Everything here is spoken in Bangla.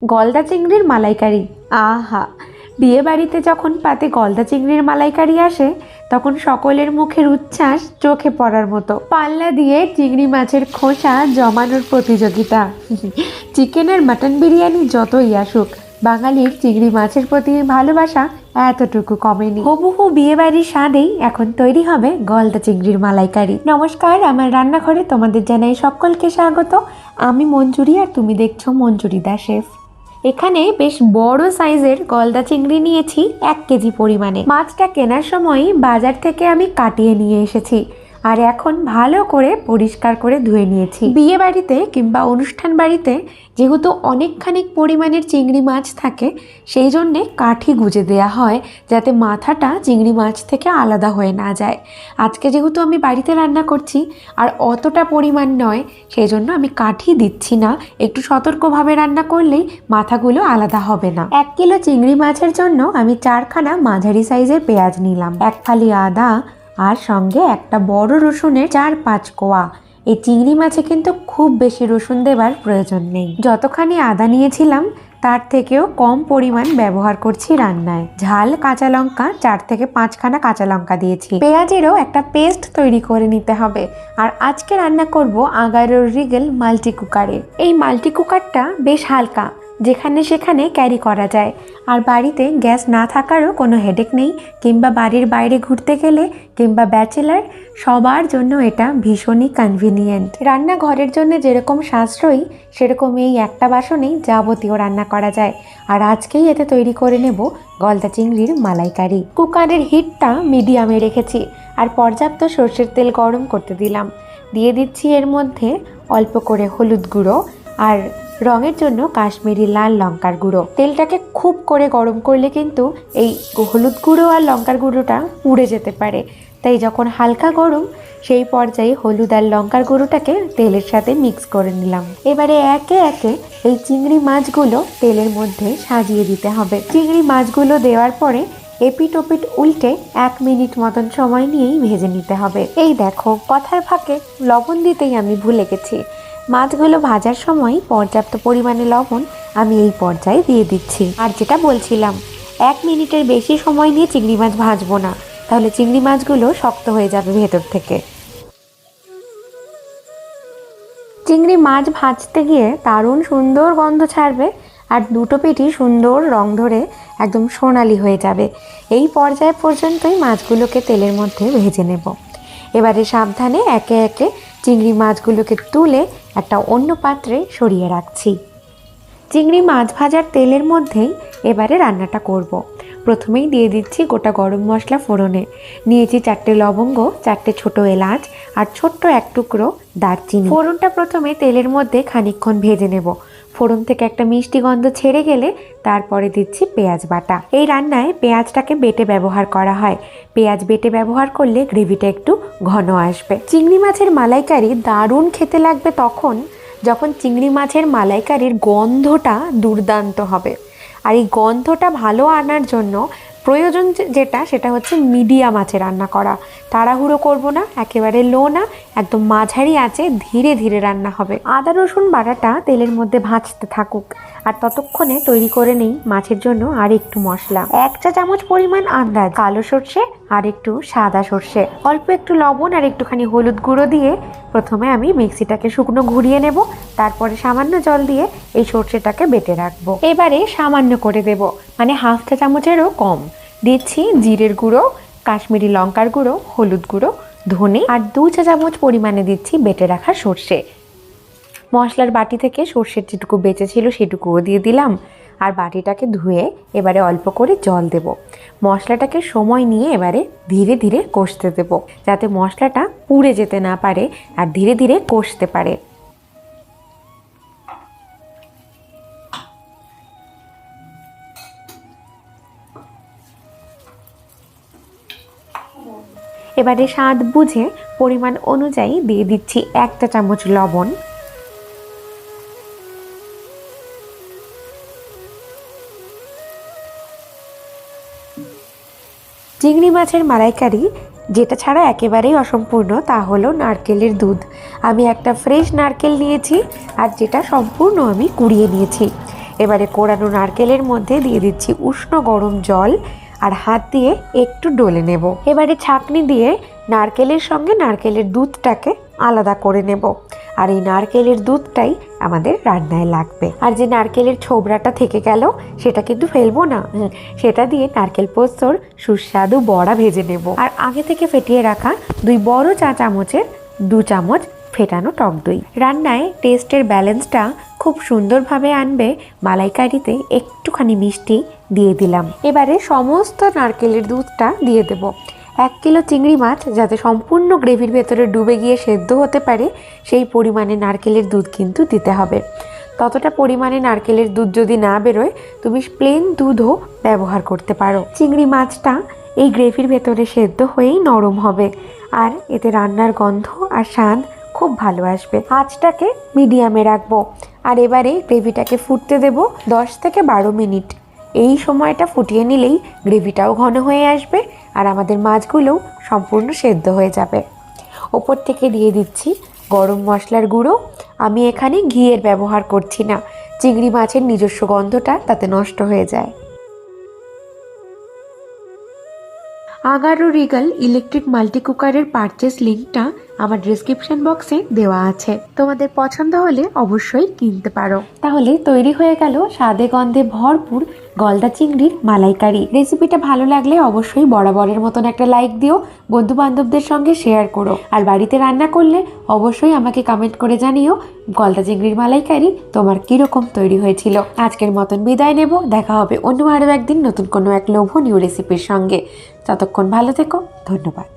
গলদা চিংড়ির মালাইকারি। আহা, বিয়ে বাড়িতে যখন পাতে গলদা চিংড়ির মালাইকারি আসে তখন সকলের মুখের উচ্ছ্বাস চোখে পড়ার মতো। পাল্লা দিয়ে চিংড়ি মাছের খোসা জমানোর প্রতিযোগিতা। চিকেন আর মাটন বিরিয়ানি যতই আসুক, বাঙালির চিংড়ি মাছের প্রতি ভালোবাসা এতটুকু কমেনি। হুবহু বিয়ে বাড়ির স্বাদেই এখন তৈরি হবে গলদা চিংড়ির মালাইকারি। নমস্কার, আমার রান্নাঘরে তোমাদের জানাই সকলকে স্বাগত। আমি মঞ্জুরি আর তুমি দেখছো মঞ্জুরি দ্য শেফ। এখানে বেশ বড় সাইজের গলদা চিংড়ি নিয়েছি 1 কেজি পরিমাণে। মাছটা কেনার সময় বাজার থেকে আমি কাটিয়ে নিয়ে এসেছি আর এখন ভালো করে পরিষ্কার করে ধুয়ে নিয়েছি। বিয়ে বাড়িতে কিংবা অনুষ্ঠান বাড়িতে যেহেতু অনেকখানি পরিমাণের চিংড়ি মাছ থাকে, সেই জন্যে কাঠি গুঁজে দেওয়া হয় যাতে মাথাটা চিংড়ি মাছ থেকে আলাদা হয়ে না যায়। আজকে যেহেতু আমি বাড়িতে রান্না করছি আর অতটা পরিমাণ নয়, সেই জন্য আমি কাঠি দিচ্ছি না। একটু সতর্কভাবে রান্না করলেই মাথাগুলো আলাদা হবে না। 1 কিলো চিংড়ি মাছের জন্য আমি 4খানা মাঝারি সাইজের পেঁয়াজ নিলাম, 1 ফালি আদা আর সঙ্গে একটা বড় রসুনের 4-5 কোয়া। এই চিংড়ি মাছে কিন্তু খুব বেশি রসুন দেবার প্রয়োজন নেই। যতখানি আদা নিয়েছিলাম তার থেকেও কম পরিমাণ ব্যবহার করছি রান্নায়। ঝাল কাঁচা লঙ্কা 4 থেকে 5খানা কাঁচা লঙ্কা দিয়েছি। পেঁয়াজেরও একটা পেস্ট তৈরি করে নিতে হবে। আর আজকে রান্না করব 11 রিগেল মাল্টি কুকারে। এই মাল্টি কুকারটা বেশ হালকা, যেখানে সেখানে ক্যারি করা যায়। আর বাড়িতে গ্যাস না থাকারও কোনো হেডেক নেই, কিংবা বাড়ির বাইরে ঘুরতে গেলে কিংবা ব্যাচেলার, সবার জন্য এটা ভীষণই কনভিনিয়েন্ট। রান্নাঘরের জন্য যেরকম সাশ্রয়ী, সেরকম এই একটা বাসনেই যাবতীয় রান্না করা যায়। আর আজকেই এতে তৈরি করে নেব গলদা চিংড়ির মালাইকারি। কুকারের হিটটা মিডিয়ামে রেখেছি আর পর্যাপ্ত সর্ষের তেল গরম করতে দিলাম। দিয়ে দিচ্ছি এর মধ্যে অল্প করে হলুদ গুঁড়ো আর রঙের জন্য কাশ্মীরি লাল লঙ্কার গুঁড়ো। তেলটাকে খুব করে গরম করলে কিন্তু এই হলুদ গুঁড়ো আর লঙ্কার গুঁড়োটা পুড়ে যেতে পারে, তাই যখন হালকা গরম সেই পর্যায়ে হলুদ আর লঙ্কার গুঁড়োটাকে তেলের সাথে মিক্স করে নিলাম। এবারে একে একে এই চিংড়ি মাছগুলো তেলের মধ্যে সাজিয়ে দিতে হবে। চিংড়ি মাছগুলো দেওয়ার পরে এপিট ওপিট উল্টে 1 মিনিট মতন সময় নিয়েই ভেজে নিতে হবে। এই দেখো, কথার ফাঁকে লবণ দিতেই আমি ভুলে গেছি। মাছগুলো ভাজার সময় পর্যাপ্ত পরিমাণে লবণ আমি এই পর্যায়ে দিয়ে দিচ্ছি। আর যেটা বলছিলাম, 1 মিনিটের বেশি সময় নিয়ে চিংড়ি মাছ ভাজবো না, তাহলে চিংড়ি মাছগুলো শক্ত হয়ে যাবে ভেতর থেকে। চিংড়ি মাছ ভাজতে গিয়ে দারুণ সুন্দর গন্ধ ছাড়বে আর দুটো পিঠই সুন্দর রং ধরে একদম সোনালি হয়ে যাবে। এই পর্যায় পর্যন্তই মাছগুলোকে তেলের মধ্যে ভেজে নেব। এবারে সাবধানে একে একে চিংড়ি মাছগুলোকে তুলে একটা অন্য পাত্রে সরিয়ে রাখছি। চিংড়ি মাছ ভাজার তেলের মধ্যেই এবারে রান্নাটা করব। প্রথমেই দিয়ে দিচ্ছি গোটা গরম মশলা ফোড়নে। নিয়েছি 4টে লবঙ্গ, 4টে ছোট এলাচ আর ছোট্ট 1 টুকরো দারচিনি। ফোড়নটা প্রথমে তেলের মধ্যে খানিকক্ষণ ভেজে নেব। ফোড়ন থেকে একটা মিষ্টি গন্ধ ছেড়ে গেলে তারপরে দিচ্ছি পেঁয়াজ বাটা। এই রান্নায় পেঁয়াজটাকে বেটে ব্যবহার করা হয়। পেঁয়াজ বেটে ব্যবহার করলে গ্রেভিটা একটু ঘন আসবে। চিংড়ি মাছের মালাইকারি দারুণ খেতে লাগবে তখন যখন চিংড়ি মাছের মালাইকারির গন্ধটা দুর্দান্ত হবে। আর এই গন্ধটা ভালো আনার জন্য প্রয়োজন যেটা, সেটা হচ্ছে মিডিয়াম আঁচে রান্না করা। তাড়াহুড়ো করব না, একেবারে লো না, একদম মাঝারি আঁচে ধীরে ধীরে রান্না হবে। আদা রসুন বাটাটা তেলের মধ্যে ভাজতে থাকুক আর ততক্ষণে তৈরি করে নেই মাছের জন্য আর একটু মশলা। 1 চা চামচ পরিমাণ আন্দাজ কালো সর্ষে আর একটু সাদা সর্ষে, অল্প একটু লবণ আর একটুখানি হলুদ গুঁড়ো দিয়ে প্রথমে আমি মিক্সিটাকে শুকনো ঘুরিয়ে নেব। তারপরে সামান্য জল দিয়ে এই সর্ষেটাকে বেটে রাখবো। এবারে সামান্য করে দেব, মানে 1/2 চা চামচেরও কম। দিচ্ছি জিরের গুঁড়ো, কাশ্মীরি লঙ্কার গুঁড়ো, হলুদ গুঁড়ো, ধনে আর 2 চা চামচ পরিমাণে দিচ্ছি বেটে রাখা সর্ষে। মশলার বাটি থেকে সর্ষের যেটুকু বেঁচে ছিল সেটুকুও দিয়ে দিলাম আর বাটিটাকে ধুয়ে এবারে অল্প করে জল দেব। মশলাটাকে সময় নিয়ে এবারে ধীরে ধীরে কষতে দেব, যাতে মশলাটা পুড়ে যেতে না পারে আর ধীরে ধীরে কষতে পারে। এবারে স্বাদ বুঝে পরিমাণ অনুযায়ী দিয়ে দিচ্ছি 1 চা চামচ লবণ। চিংড়ি মাছের মালাইকারি যেটা ছাড়া একেবারেই অসম্পূর্ণ তা হলো নারকেলের দুধ। আমি একটা ফ্রেশ নারকেল নিয়েছি আর যেটা সম্পূর্ণ আমি কুড়িয়ে নিয়েছি। এবারে কোরানো নারকেলের মধ্যে দিয়ে দিচ্ছি উষ্ণ গরম জল আর হাত দিয়ে একটু ডলে নেব। এবারে ছাঁকনি দিয়ে নারকেলের সঙ্গে নারকেলের দুধটাকে আলাদা করে নেব। আর এই নারকেলের দুধটাই আমাদের রান্নায় লাগবে। আর যে নারকেলের ছোবড়াটা থেকে গেল সেটা কিন্তু ফেলবো না, সেটা দিয়ে নারকেল পোস্তর সুস্বাদু বড়া ভেজে নেব। আর আগে থেকে ফেটিয়ে রাখা 2 বড় চা চামচের 2 চামচ ফেটানো টক দই। রান্নায় টেস্টের ব্যালেন্সটা খুব সুন্দরভাবে আনবে মালাইকারিতে একটুখানি মিষ্টি দিয়ে দিলাম। এবারে সমস্ত নারকেলের দুধটা দিয়ে দেব। 1 কিলো চিংড়ি মাছ যাতে সম্পূর্ণ গ্রেভির ভেতরে ডুবে গিয়ে সেদ্ধ হতে পারে সেই পরিমাণে নারকেলের দুধ কিন্তু দিতে হবে। ততটা পরিমাণে নারকেলের দুধ যদি না বেরোয় তুমি প্লেন দুধও ব্যবহার করতে পারো। চিংড়ি মাছটা এই গ্রেভির ভেতরে সেদ্ধ হয়েই নরম হবে আর এতে রান্নার গন্ধ আর স্বাদ খুব ভালো আসবে। আঁচটাকে মিডিয়ামে রাখবো আর এবারে গ্রেভিটাকে ফুটতে দেব 10 থেকে 12 মিনিট। এই সময়টা ফুটিয়ে নিলেই গ্রেভিটাও ঘন হয়ে আসবে আর আমাদের মাছগুলোও সম্পূর্ণ সেদ্ধ হয়ে যাবে। ওপর থেকে দিয়ে দিচ্ছি গরম মশলার গুঁড়ো। আমি এখানে ঘিয়ের ব্যবহার করছি না, চিংড়ি মাছের নিজস্ব গন্ধটা তাতে নষ্ট হয়ে যায়। আগারো রিগাল ইলেকট্রিক মাল্টি কুকারের পারচেস লিঙ্কটা আমার ডেসক্রিপশন বক্সে দেওয়া আছে, তোমাদের পছন্দ হলে অবশ্যই কিনতে পারো। তাহলে তৈরি হয়ে গেল স্বাদে গন্ধে ভরপুর গলদা চিংড়ির মালাইকারি। রেসিপিটা ভালো লাগলে অবশ্যই বরাবরের মতন একটা লাইক দিও, বন্ধু বান্ধবদের সঙ্গে শেয়ার করো। আর বাড়িতে রান্না করলে অবশ্যই আমাকে কমেন্ট করে জানিও গলদা চিংড়ির মালাইকারি তোমার কিরকম তৈরি হয়েছিল। আজকের মতন বিদায় নেব, দেখা হবে অন্য আরও একদিন নতুন কোনো এক লোভনীয় রেসিপির সঙ্গে। ততক্ষণ ভালো থেকো, ধন্যবাদ।